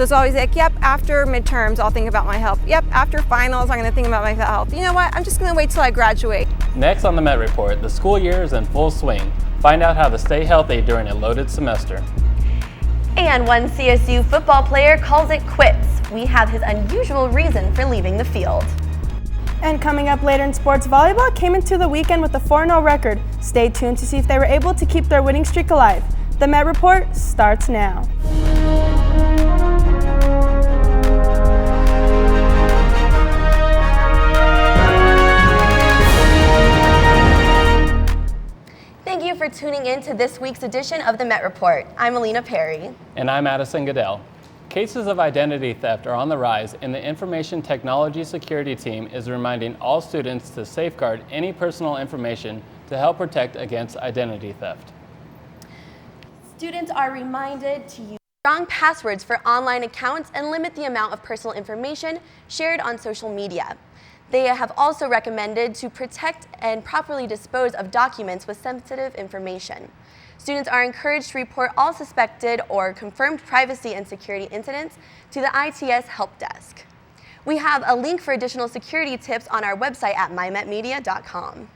So it's always like, yep, after midterms, I'll think about my health. Yep, after finals, I'm going to think about my health. You know what? I'm just going to wait till I graduate. Next on the Met Report, the school year is in full swing. Find out how to stay healthy during a loaded semester. And one CSU football player calls it quits. We have his unusual reason for leaving the field. And coming up later in sports, volleyball came into the weekend with a 4-0 record. Stay tuned to see if they were able to keep their winning streak alive. The Met Report starts now. Thank you for tuning in to this week's edition of the Met Report. I'm Alina Perry. And I'm Addison Goodell. Cases of identity theft are on the rise, and the Information Technology Security Team is reminding all students to safeguard any personal information to help protect against identity theft. Students are reminded to use strong passwords for online accounts and limit the amount of personal information shared on social media. They have also recommended to protect and properly dispose of documents with sensitive information. Students are encouraged to report all suspected or confirmed privacy and security incidents to the ITS Help Desk. We have a link for additional security tips on our website at mymetmedia.com.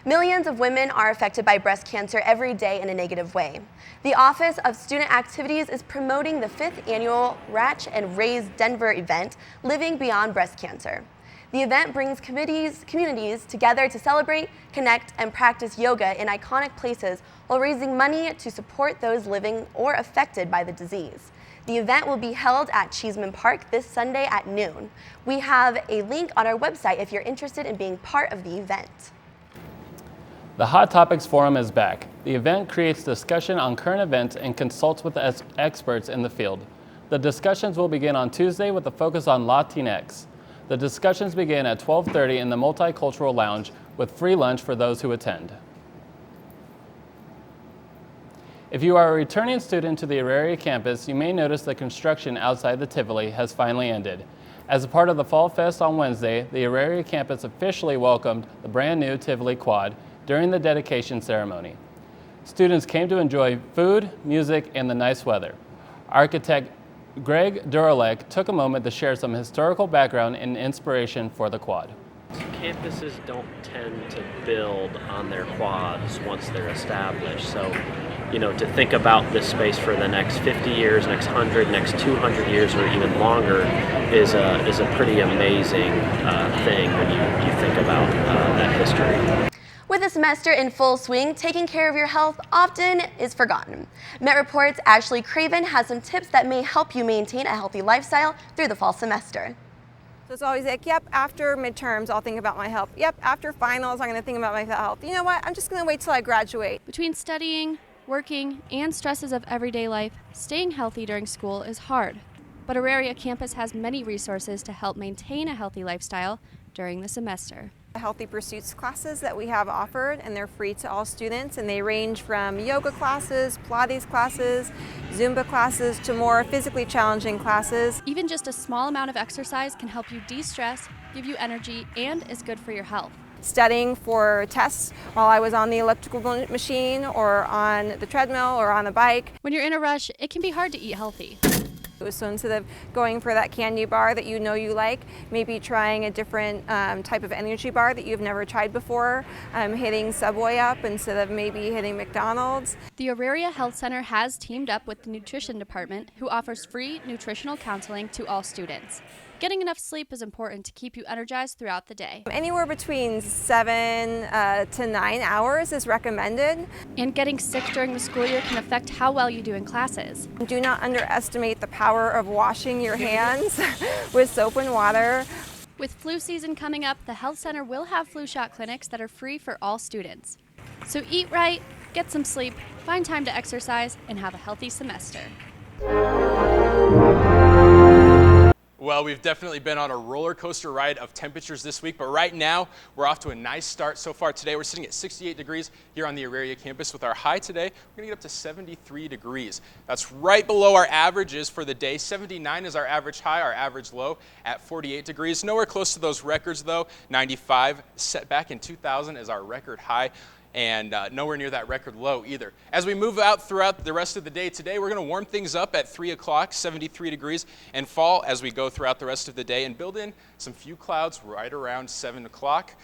Millions of women are affected by breast cancer every day in a negative way. The Office of Student Activities is promoting the 5th annual Ratch and Raise Denver event, Living Beyond Breast Cancer. The event brings communities together to celebrate, connect, and practice yoga in iconic places while raising money to support those living or affected by the disease. The event will be held at Cheeseman Park this Sunday at noon. We have a link on our website if you're interested in being part of the event. The Hot Topics Forum is back. The event creates discussion on current events and consults with experts in the field. The discussions will begin on Tuesday with a focus on Latinx. The discussions begin at 12:30 in the Multicultural Lounge with free lunch for those who attend. If you are a returning student to the Auraria campus, you may notice the construction outside the Tivoli has finally ended. As a part of the Fall Fest on Wednesday, the Auraria campus officially welcomed the brand new Tivoli Quad during the dedication ceremony. Students came to enjoy food, music, and the nice weather. Architect Greg Duralek took a moment to share some historical background and inspiration for the quad. Campuses don't tend to build on their quads once they're established. So, to think about this space for the next 50 years, next 100, next 200 years, or even longer is a pretty amazing thing when you think about that history. With a semester in full swing, taking care of your health often is forgotten. Met Report's Ashley Craven has some tips that may help you maintain a healthy lifestyle through the fall semester. So it's always like, yep, after midterms, I'll think about my health. Yep, after finals, I'm going to think about my health. You know what? I'm just going to wait till I graduate. Between studying, working, and stresses of everyday life, staying healthy during school is hard. But Auraria campus has many resources to help maintain a healthy lifestyle during the semester. Healthy Pursuits classes that we have offered, and they're free to all students, and they range from yoga classes, Pilates classes, Zumba classes, to more physically challenging classes. Even just a small amount of exercise can help you de-stress, give you energy, and is good for your health. Studying for tests while I was on the electrical machine or on the treadmill or on the bike. When you're in a rush, it can be hard to eat healthy. So instead of going for that candy bar that you know you like, maybe trying a different type of energy bar that you've never tried before, hitting Subway up instead of maybe hitting McDonald's. The Auraria Health Center has teamed up with the Nutrition Department, who offers free nutritional counseling to all students. Getting enough sleep is important to keep you energized throughout the day. Anywhere between 7 to 9 hours is recommended. And getting sick during the school year can affect how well you do in classes. Do not underestimate the power of washing your hands with soap and water. With flu season coming up, the health center will have flu shot clinics that are free for all students. So eat right, get some sleep, find time to exercise, and have a healthy semester. Well, we've definitely been on a roller coaster ride of temperatures this week, but right now we're off to a nice start so far today. We're sitting at 68 degrees here on the Auraria campus with our high today. We're gonna get up to 73 degrees. That's right below our averages for the day. 79 is our average high, our average low at 48 degrees. Nowhere close to those records though. 95 set back in 2000 is our record high. and nowhere near that record low either. As we move out throughout the rest of the day today, we're going to warm things up at 3 o'clock, 73 degrees, and fall as we go throughout the rest of the day and build in some few clouds right around 7 o'clock.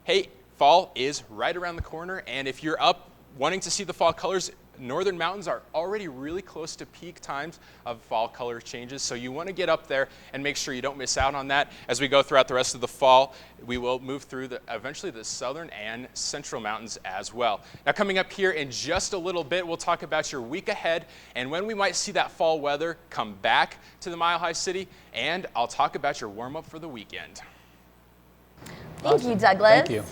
Hey, fall is right around the corner, and if you're up wanting to see the fall colors, northern mountains are already really close to peak times of fall color changes, so you want to get up there and make sure you don't miss out on that. As we go throughout the rest of the fall, we will move through eventually the southern and central mountains as well. Now, coming up here in just a little bit, we'll talk about your week ahead and when we might see that fall weather come back to the Mile High City, and I'll talk about your warm-up for the weekend. Thank you, Douglas. Thank you.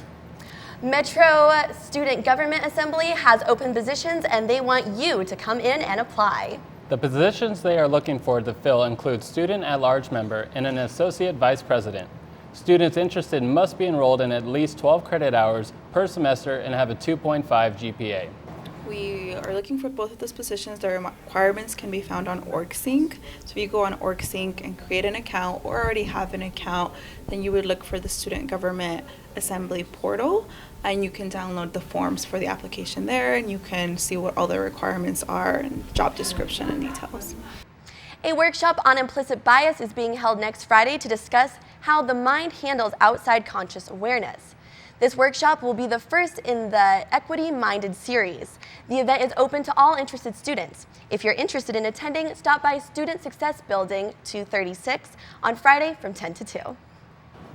Metro Student Government Assembly has open positions and they want you to come in and apply. The positions they are looking for to fill include student at-large member and an associate vice president. Students interested must be enrolled in at least 12 credit hours per semester and have a 2.5 GPA. We are looking for both of those positions. The requirements can be found on OrgSync. So if you go on OrgSync and create an account or already have an account, then you would look for the Student Government Assembly portal, and you can download the forms for the application there, and you can see what all the requirements are and job description and details. A workshop on implicit bias is being held next Friday to discuss how the mind handles outside conscious awareness. This workshop will be the first in the Equity-Minded series. The event is open to all interested students. If you're interested in attending, stop by Student Success Building 236 on Friday from 10 to 2.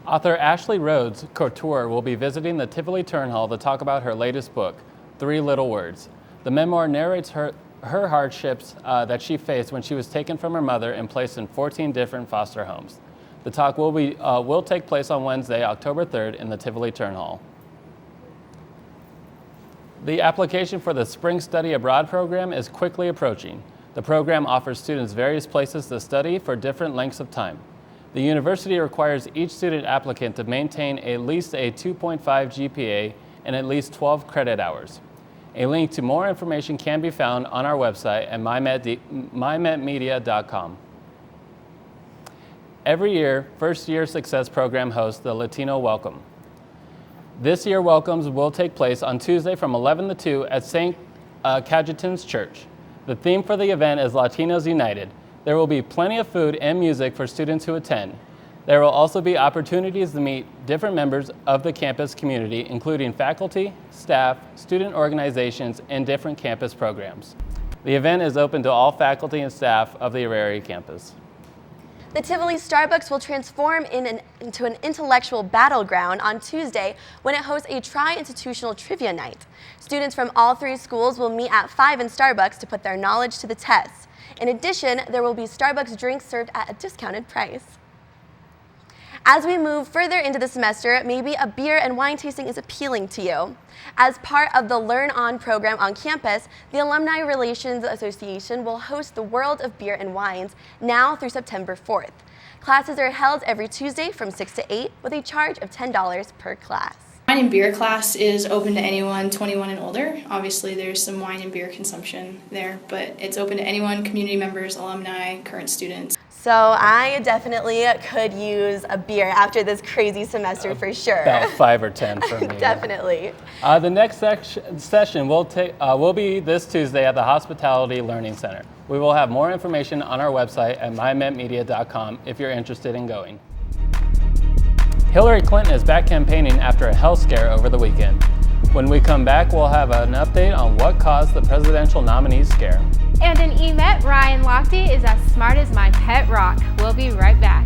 Author Ashley Rhodes Couture will be visiting the Tivoli Turn Hall to talk about her latest book, 3 Little Words. The memoir narrates her hardships that she faced when she was taken from her mother and placed in 14 different foster homes. The talk will take place on Wednesday, October 3rd in the Tivoli Turn Hall. The application for the Spring Study Abroad program is quickly approaching. The program offers students various places to study for different lengths of time. The university requires each student applicant to maintain at least a 2.5 GPA and at least 12 credit hours. A link to more information can be found on our website at mymetmedia.com. Every year, First Year Success Program hosts the Latino Welcome. This year, welcomes will take place on Tuesday from 11 to 2 at St. Cajetan's Church. The theme for the event is Latinos United. There will be plenty of food and music for students who attend. There will also be opportunities to meet different members of the campus community, including faculty, staff, student organizations, and different campus programs. The event is open to all faculty and staff of the Auraria campus. The Tivoli Starbucks will transform into an intellectual battleground on Tuesday when it hosts a tri-institutional trivia night. Students from all 3 schools will meet at 5 in Starbucks to put their knowledge to the test. In addition, there will be Starbucks drinks served at a discounted price. As we move further into the semester, maybe a beer and wine tasting is appealing to you. As part of the Learn On program on campus, the Alumni Relations Association will host the World of Beer and Wines now through September 4th. Classes are held every Tuesday from 6 to 8 with a charge of $10 per class. Wine and beer class is open to anyone 21 and older. Obviously there's some wine and beer consumption there, but it's open to anyone, community members, alumni, current students. So I definitely could use a beer after this crazy semester for sure. About 5 or 10 for me. Definitely. The next session will be this Tuesday at the Hospitality Learning Center. We will have more information on our website at mymetmedia.com if you're interested in going. Hillary Clinton is back campaigning after a health scare over the weekend. When we come back, we'll have an update on what caused the presidential nominee's scare. And in EMET, Ryan Lochte is as smart as my pet rock. We'll be right back.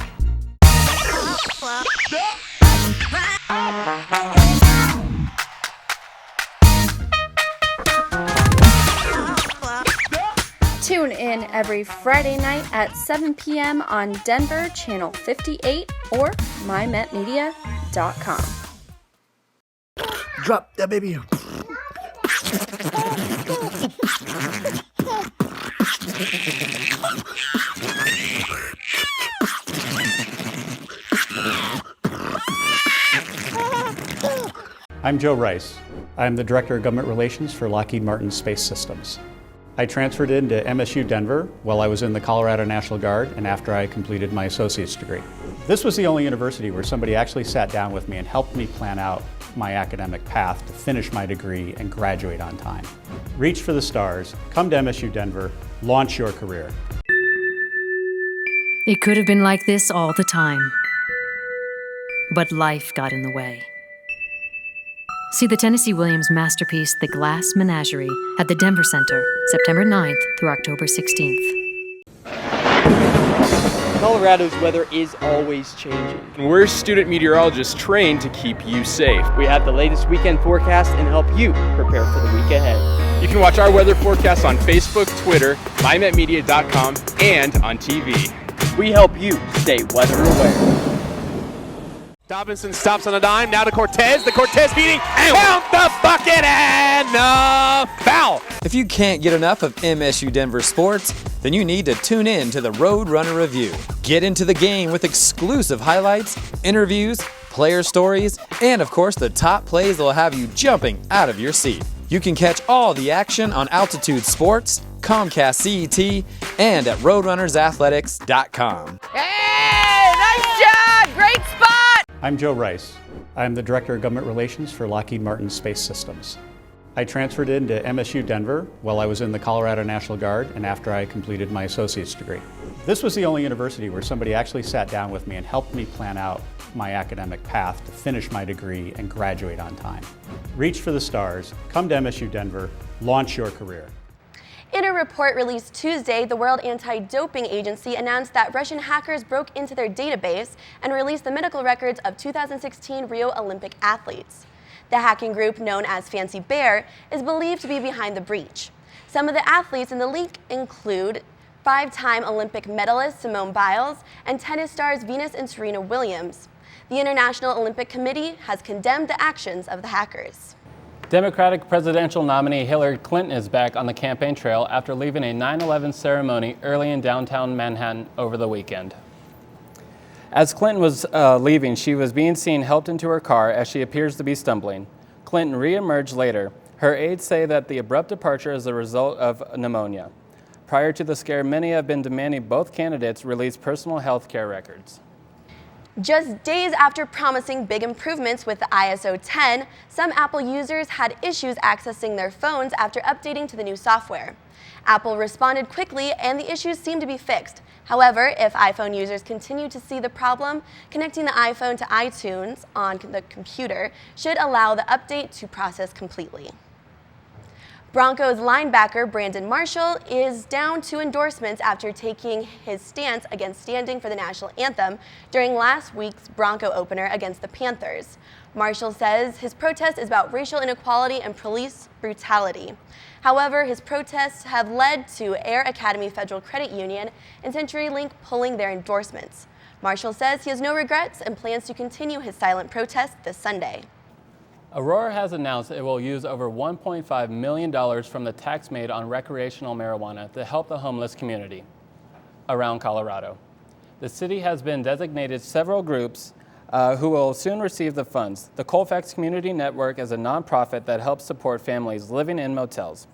Tune in every Friday night at 7 p.m. on Denver Channel 58 or mymetmedia.com. Drop that baby. I'm Joe Rice. I'm the Director of Government Relations for Lockheed Martin Space Systems. I transferred into MSU Denver while I was in the Colorado National Guard and after I completed my associate's degree. This was the only university where somebody actually sat down with me and helped me plan out my academic path to finish my degree and graduate on time. Reach for the stars, come to MSU Denver, launch your career. It could have been like this all the time, but life got in the way. See the Tennessee Williams masterpiece, The Glass Menagerie, at the Denver Center, September 9th through October 16th. Colorado's weather is always changing. We're student meteorologists trained to keep you safe. We have the latest weekend forecast and help you prepare for the week ahead. You can watch our weather forecast on Facebook, Twitter, mymetmedia.com, and on TV. We help you stay weather aware. Dobinson stops on a dime, now to Cortez. The Cortez beating, and count the bucket, and a foul. If you can't get enough of MSU Denver sports, then you need to tune in to the Roadrunner Review. Get into the game with exclusive highlights, interviews, player stories, and of course the top plays that will have you jumping out of your seat. You can catch all the action on Altitude Sports, Comcast CET, and at RoadrunnersAthletics.com. Hey, nice job! Great spot! I'm Joe Rice. I'm the Director of Government Relations for Lockheed Martin Space Systems. I transferred into MSU Denver while I was in the Colorado National Guard and after I completed my associate's degree. This was the only university where somebody actually sat down with me and helped me plan out my academic path to finish my degree and graduate on time. Reach for the stars, come to MSU Denver, launch your career. In a report released Tuesday, the World Anti-Doping Agency announced that Russian hackers broke into their database and released the medical records of 2016 Rio Olympic athletes. The hacking group, known as Fancy Bear, is believed to be behind the breach. Some of the athletes in the leak include 5-time Olympic medalist Simone Biles and tennis stars Venus and Serena Williams. The International Olympic Committee has condemned the actions of the hackers. Democratic presidential nominee Hillary Clinton is back on the campaign trail after leaving a 9/11 ceremony early in downtown Manhattan over the weekend. As Clinton was leaving, she was being seen helped into her car as she appears to be stumbling. Clinton re-emerged later. Her aides say that the abrupt departure is a result of pneumonia. Prior to the scare, many have been demanding both candidates release personal health care records. Just days after promising big improvements with the ISO 10, some Apple users had issues accessing their phones after updating to the new software. Apple responded quickly and the issues seemed to be fixed. However, if iPhone users continue to see the problem, connecting the iPhone to iTunes on the computer should allow the update to process completely. Broncos linebacker Brandon Marshall is down 2 endorsements after taking his stance against standing for the national anthem during last week's Bronco opener against the Panthers. Marshall says his protest is about racial inequality and police brutality. However, his protests have led to Air Academy Federal Credit Union and CenturyLink pulling their endorsements. Marshall says he has no regrets and plans to continue his silent protest this Sunday. Aurora has announced it will use over $1.5 million from the tax made on recreational marijuana to help the homeless community around Colorado. The city has been designated several groups who will soon receive the funds. The Colfax Community Network is a nonprofit that helps support families living in motels.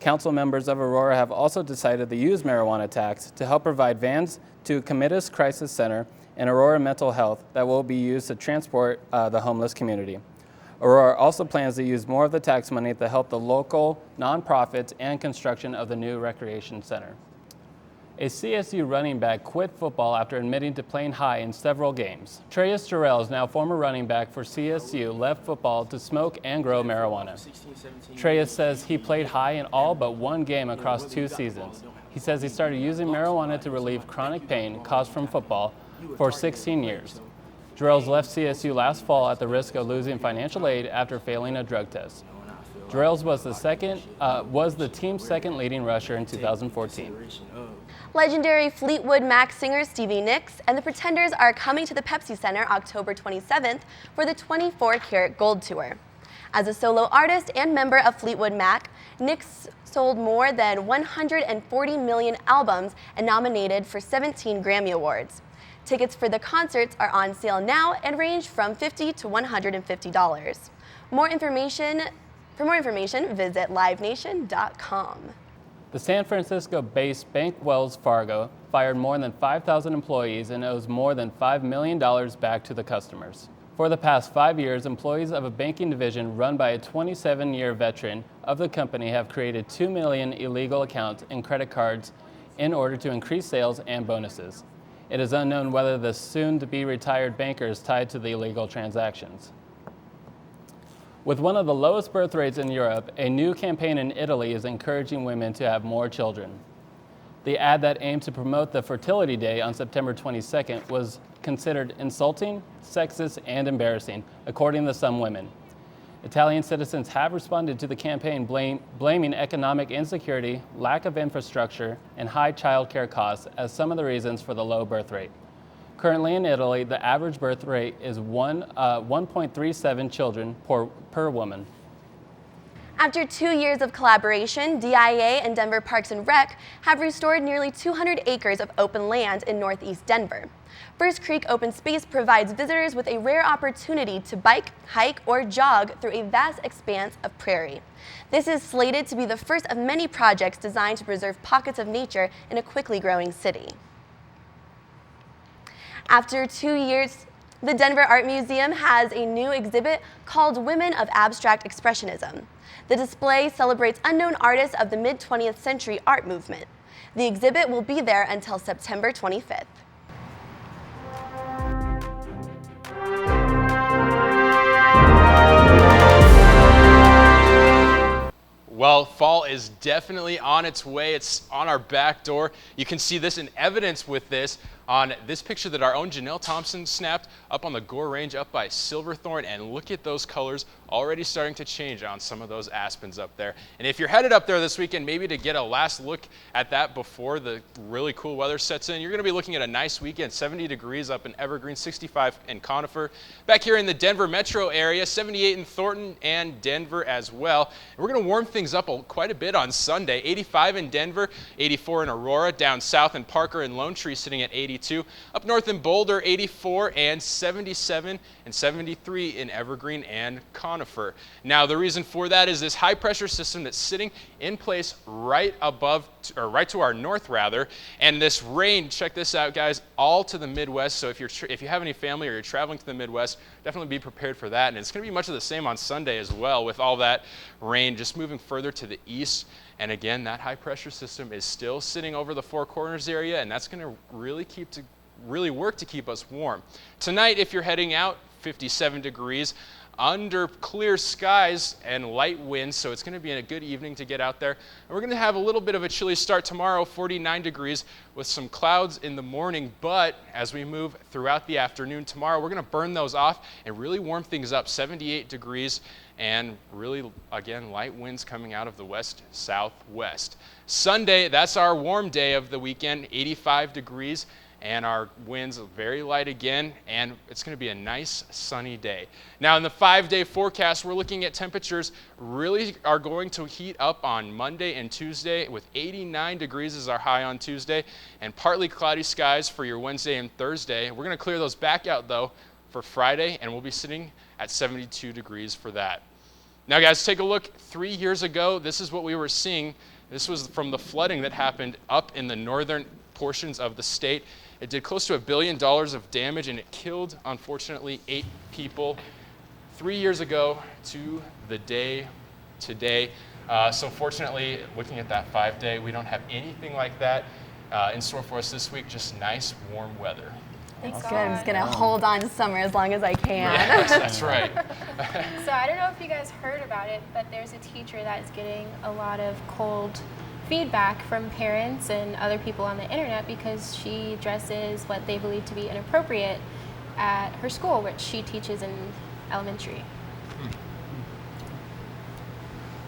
Council members of Aurora have also decided to use marijuana tax to help provide vans to Committus Crisis Center and Aurora Mental Health that will be used to transport the homeless community. Aurora also plans to use more of the tax money to help the local nonprofits and construction of the new recreation center. A CSU running back quit football after admitting to playing high in several games. Treyas Jarrells, now former running back for CSU, left football to smoke and grow marijuana. Treyas says he played high in all but one game across 2 seasons. He says he started using marijuana to relieve chronic pain caused from football for 16 years. Jarrells left CSU last fall at the risk of losing financial aid after failing a drug test. Jarrells was the team's second leading rusher in 2014. Legendary Fleetwood Mac singer Stevie Nicks and the Pretenders are coming to the Pepsi Center October 27th for the 24 Karat Gold Tour. As a solo artist and member of Fleetwood Mac, Nicks sold more than 140 million albums and nominated for 17 Grammy Awards. Tickets for the concerts are on sale now and range from $50 to $150. For more information, visit livenation.com. The San Francisco-based bank Wells Fargo fired more than 5,000 employees and owes more than $5 million back to the customers. For the past 5 years, employees of a banking division run by a 27-year veteran of the company have created 2 million illegal accounts and credit cards in order to increase sales and bonuses. It is unknown whether the soon-to-be retired banker is tied to the illegal transactions. With one of the lowest birth rates in Europe, a new campaign in Italy is encouraging women to have more children. The ad that aimed to promote the Fertility Day on September 22nd was considered insulting, sexist, and embarrassing, according to some women. Italian citizens have responded to the campaign blaming economic insecurity, lack of infrastructure, and high child care costs as some of the reasons for the low birth rate. Currently in Italy, the average birth rate is 1.37 children per woman. After 2 years of collaboration, DIA and Denver Parks and Rec have restored nearly 200 acres of open land in northeast Denver. First Creek Open Space provides visitors with a rare opportunity to bike, hike, or jog through a vast expanse of prairie. This is slated to be the first of many projects designed to preserve pockets of nature in a quickly growing city. After 2 years, the Denver Art Museum has a new exhibit called Women of Abstract Expressionism. The display celebrates unknown artists of the mid-20th century art movement. The exhibit will be there until September 25th. Well, fall is definitely on its way. It's on our back door. You can see this in evidence with this on this picture that our own Janelle Thompson snapped up on the Gore Range up by Silverthorne, and look at those colors already starting to change on some of those aspens up there. And if you're headed up there this weekend, maybe to get a last look at that before the really cool weather sets in, you're going to be looking at a nice weekend. 70 degrees up in Evergreen, 65 in Conifer. Back here in the Denver metro area, 78 in Thornton and Denver as well. And we're going to warm things up quite a bit on Sunday. 85 in Denver, 84 in Aurora, down south in Parker and Lone Tree sitting at 82. Up north in Boulder, 84 and 77 and 73 in Evergreen and Conifer. Now, the reason for that is this high pressure system that's sitting in place right above, or right to our north rather, and this rain, check this out guys, all to the Midwest. So if you have any family or you're traveling to the Midwest, definitely be prepared for that. And it's going to be much of the same on Sunday as well, with all that rain just moving further to the east. And again, that high pressure system is still sitting over the Four Corners area, and that's going to really work to keep us warm. Tonight, if you're heading out, 57 degrees under clear skies and light winds, so it's going to be a good evening to get out there. And we're going to have a little bit of a chilly start tomorrow, 49 degrees with some clouds in the morning, but as we move throughout the afternoon tomorrow, we're going to burn those off and really warm things up, 78 degrees. And really, again, light winds coming out of the west-southwest. Sunday, that's our warm day of the weekend, 85 degrees, and our winds very light again, and it's going to be a nice sunny day. Now, in the 5-day forecast, we're looking at temperatures really are going to heat up on Monday and Tuesday, with 89 degrees as our high on Tuesday, and partly cloudy skies for your Wednesday and Thursday. We're going to clear those back out, though, for Friday, and we'll be sitting at 72 degrees for that. Now guys, take a look. 3 years ago, this is what we were seeing. This was from the flooding that happened up in the northern portions of the state. It did close to $1 billion of damage, and it killed, unfortunately, 8 people. 3 years ago to the day today. So fortunately, looking at that 5-day, we don't have anything like that in store for us this week, just nice warm weather. That's good. I'm just going to hold on to summer as long as I can. Yeah, that's right. So I don't know if you guys heard about it, but there's a teacher that is getting a lot of cold feedback from parents and other people on the internet because she dresses what they believe to be inappropriate at her school, which she teaches in elementary.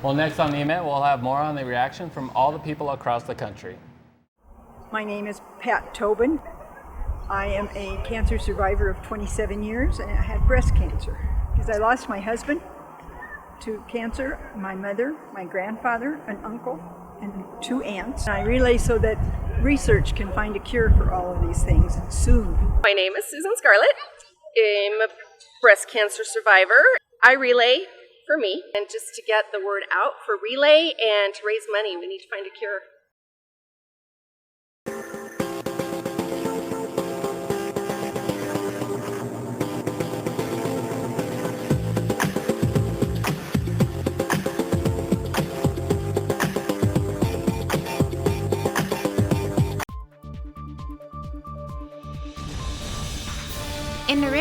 Well, next on the event, we'll have more on the reaction from all the people across the country. My name is Pat Tobin. I am a cancer survivor of 27 years, and I had breast cancer because I lost my husband to cancer, my mother, my grandfather, an uncle, and 2 aunts. I relay so that research can find a cure for all of these things soon. My name is Susan Scarlett. I'm a breast cancer survivor. I relay for me, and just to get the word out for relay and to raise money, we need to find a cure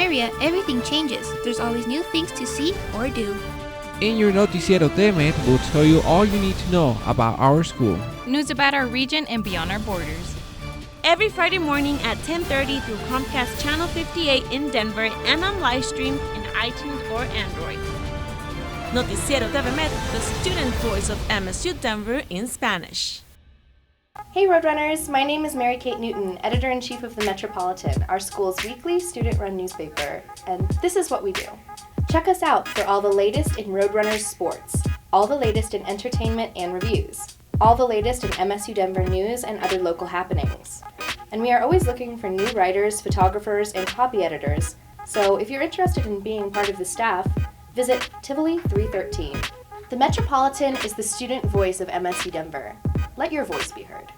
area, everything changes. There's always new things to see or do. In your Noticiero TEMED, we'll tell you all you need to know about our school. News about our region and beyond our borders. Every Friday morning at 10:30 through Comcast Channel 58 in Denver and on live stream in iTunes or Android. Noticiero TVMed, the student voice of MSU Denver in Spanish. Hey Roadrunners, my name is Mary Kate Newton, Editor-in-Chief of the Metropolitan, our school's weekly student-run newspaper, and this is what we do. Check us out for all the latest in Roadrunners sports, all the latest in entertainment and reviews, all the latest in MSU Denver news and other local happenings. And we are always looking for new writers, photographers, and copy editors, so if you're interested in being part of the staff, visit Tivoli 313. The Metropolitan is the student voice of MSU Denver. Let your voice be heard.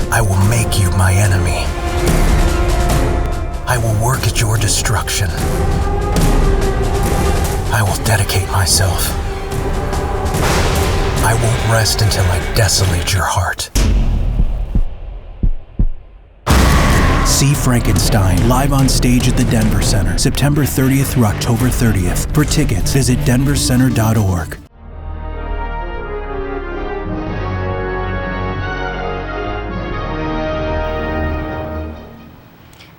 I will make you my enemy. I will work at your destruction. I will dedicate myself. I won't rest until I desolate your heart. See Frankenstein live on stage at the Denver Center, September 30th through October 30th. For tickets, visit denvercenter.org.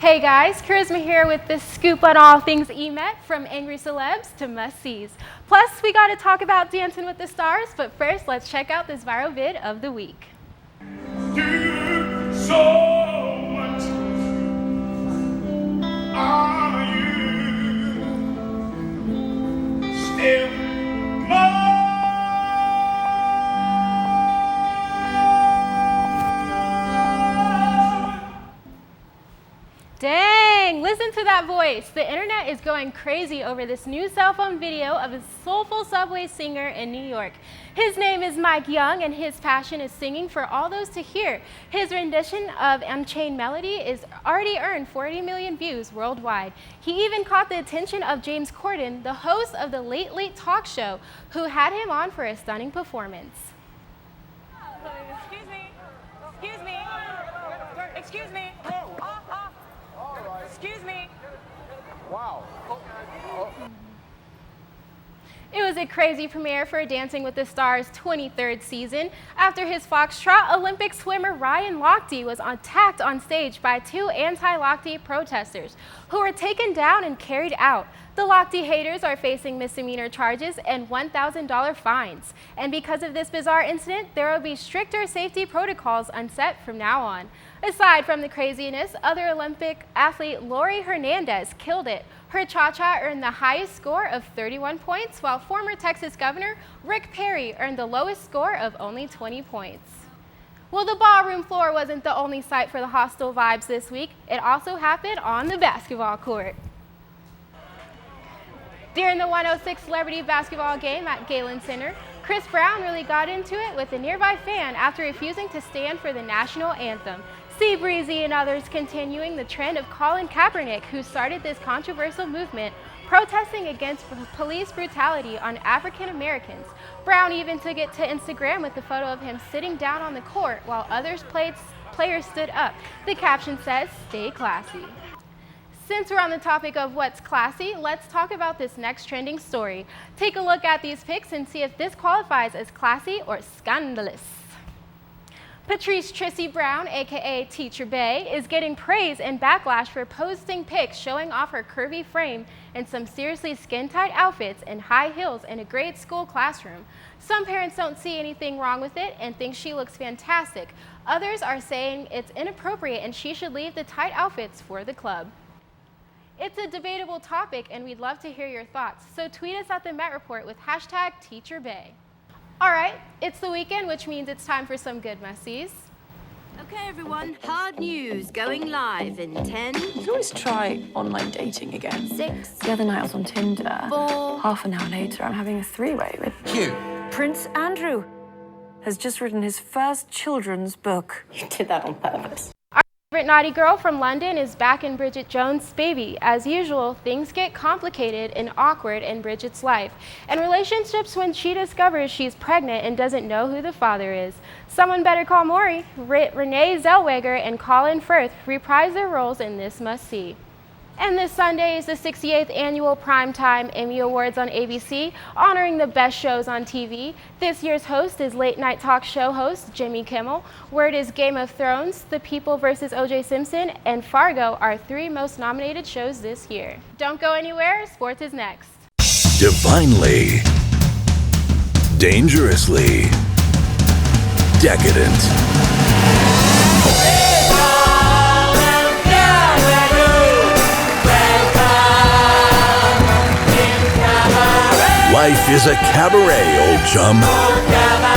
Hey guys, Charisma here with this scoop on all things EMET, from angry celebs to must-sees. Plus, we got to talk about Dancing with the Stars, but first, let's check out this viral vid of the week. Are you still mine? Dang, listen to that voice. The internet is going crazy over this new cell phone video of a soulful subway singer in New York. His name is Mike Young, and his passion is singing for all those to hear. His rendition of Unchained Melody is already earned 40 million views worldwide. He even caught the attention of James Corden, the host of the Late Late Talk Show, who had him on for a stunning performance. Excuse me. Excuse me. Excuse me. Excuse me. Wow. It was a crazy premiere for Dancing with the Stars' 23rd season after his Foxtrot Olympic swimmer Ryan Lochte was attacked on stage by two anti-Lochte protesters who were taken down and carried out. The Lochte haters are facing misdemeanor charges and $1,000 fines. And because of this bizarre incident, there will be stricter safety protocols unset from now on. Aside from the craziness, other Olympic athlete Lori Hernandez killed it. Her cha-cha earned the highest score of 31 points, while former Texas Governor Rick Perry earned the lowest score of only 20 points. Well, the ballroom floor wasn't the only sight for the hostile vibes this week. It also happened on the basketball court. During the 106 Celebrity Basketball game at Galen Center, Chris Brown really got into it with a nearby fan after refusing to stand for the national anthem. See Breezy and others continuing the trend of Colin Kaepernick, who started this controversial movement protesting against police brutality on African Americans. Brown even took it to Instagram with a photo of him sitting down on the court while others players stood up. The caption says, "Stay classy." Since we're on the topic of what's classy, let's talk about this next trending story. Take a look at these pics and see if this qualifies as classy or scandalous. Patrice Trissy Brown, aka Teacher Bay, is getting praise and backlash for posting pics showing off her curvy frame in some seriously skin-tight outfits and high heels in a grade school classroom. Some parents don't see anything wrong with it and think she looks fantastic. Others are saying it's inappropriate and she should leave the tight outfits for the club. It's a debatable topic and we'd love to hear your thoughts, so tweet us at the Met Report with #TeacherBay. All right, it's the weekend, which means it's time for some good must-sees. Okay, everyone, hard news going live in 10. You could always try online dating again. 6. The other night I was on Tinder. 4. Half an hour later, I'm having a three-way with Q. Prince Andrew. has just written his first children's book. You did that on purpose. Our favorite naughty girl from London is back in Bridget Jones' Baby. As usual, things get complicated and awkward in Bridget's life, and relationships when she discovers she's pregnant and doesn't know who the father is. Someone Better Call Maury, Renee Zellweger, and Colin Firth reprise their roles in this must-see. And this Sunday is the 68th annual Primetime Emmy Awards on ABC, honoring the best shows on TV. This year's host is late night talk show host Jimmy Kimmel. Word is Game of Thrones, The People vs. O.J. Simpson, and Fargo are 3 most nominated shows this year. Don't go anywhere, sports is next. Divinely, dangerously, decadent. Life is a cabaret, old chum.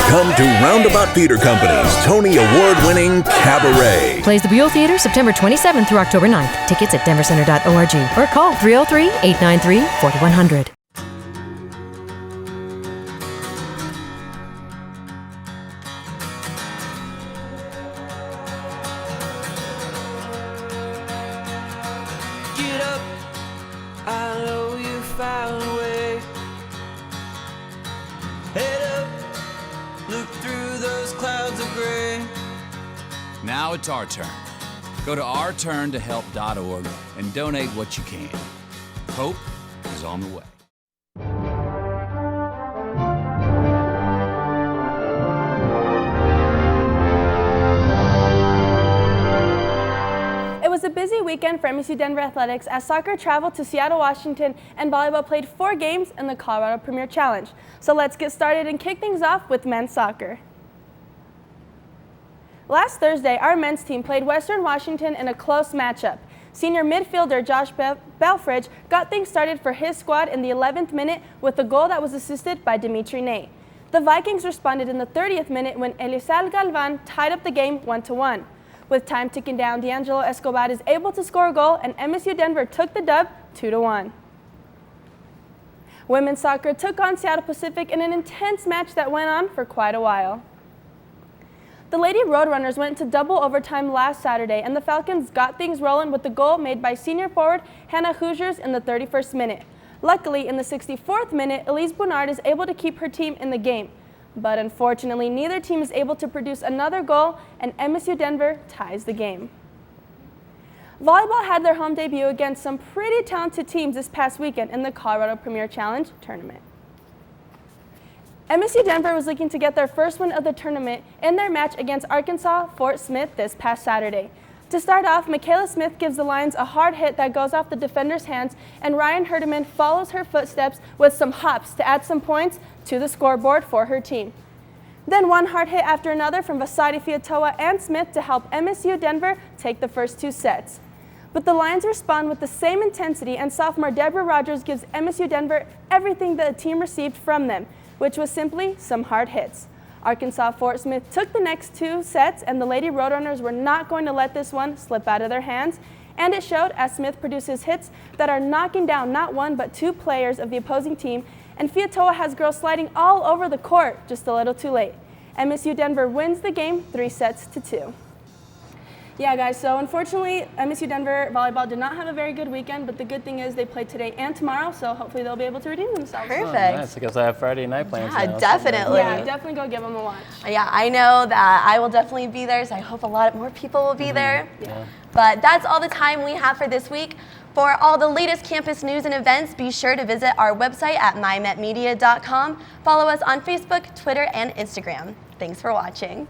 Come to Roundabout Theater Company's Tony Award-winning Cabaret. Plays the Buell Theater September 27th through October 9th. Tickets at denvercenter.org or call 303-893-4100. Get up, I know you found a way. Head up, look through those clouds of gray. Now it's our turn. Go to ourturntohelp.org and donate what you can. Hope is on the way. It was a busy weekend for MSU Denver Athletics as soccer traveled to Seattle, Washington, and volleyball played 4 games in the Colorado Premier Challenge. So let's get started and kick things off with men's soccer. Last Thursday, our men's team played Western Washington in a close matchup. Senior midfielder Josh Belfridge got things started for his squad in the 11th minute with a goal that was assisted by Dimitri Ney. The Vikings responded in the 30th minute when Elisal Galvan tied up the game 1-1. With time ticking down, D'Angelo Escobar is able to score a goal, and MSU Denver took the dub 2-1. Women's soccer took on Seattle Pacific in an intense match that went on for quite a while. The Lady Roadrunners went to double overtime last Saturday, and the Falcons got things rolling with the goal made by senior forward Hannah Hoosiers in the 31st minute. Luckily, in the 64th minute, Elise Bernard is able to keep her team in the game. But unfortunately, neither team is able to produce another goal, and MSU Denver ties the game. Volleyball had their home debut against some pretty talented teams this past weekend in the Colorado Premier Challenge tournament. MSU Denver was looking to get their first win of the tournament in their match against Arkansas Fort Smith this past Saturday. To start off, Michaela Smith gives the Lions a hard hit that goes off the defender's hands, and Ryan Herdeman follows her footsteps with some hops to add some points to the scoreboard for her team. Then one hard hit after another from Vasari Fiatoa and Smith to help MSU Denver take the first 2 sets. But the Lions respond with the same intensity, and sophomore Deborah Rogers gives MSU Denver everything that the team received from them, which was simply some hard hits. Arkansas Fort Smith took the next 2 sets, and the Lady Roadrunners were not going to let this one slip out of their hands, and it showed as Smith produces hits that are knocking down not 1 but 2 players of the opposing team, and Fiatoa has girls sliding all over the court just a little too late. MSU Denver wins the game 3-2. Yeah, guys, so unfortunately, MSU Denver volleyball did not have a very good weekend, but the good thing is they play today and tomorrow, so hopefully they'll be able to redeem themselves. Perfect. Oh, nice, because I have Friday night plans now. Definitely. Yeah, definitely go give them a watch. Yeah, I know that I will definitely be there, so I hope a lot more people will be there. Yeah. But that's all the time we have for this week. For all the latest campus news and events, be sure to visit our website at mymetmedia.com. Follow us on Facebook, Twitter, and Instagram. Thanks for watching.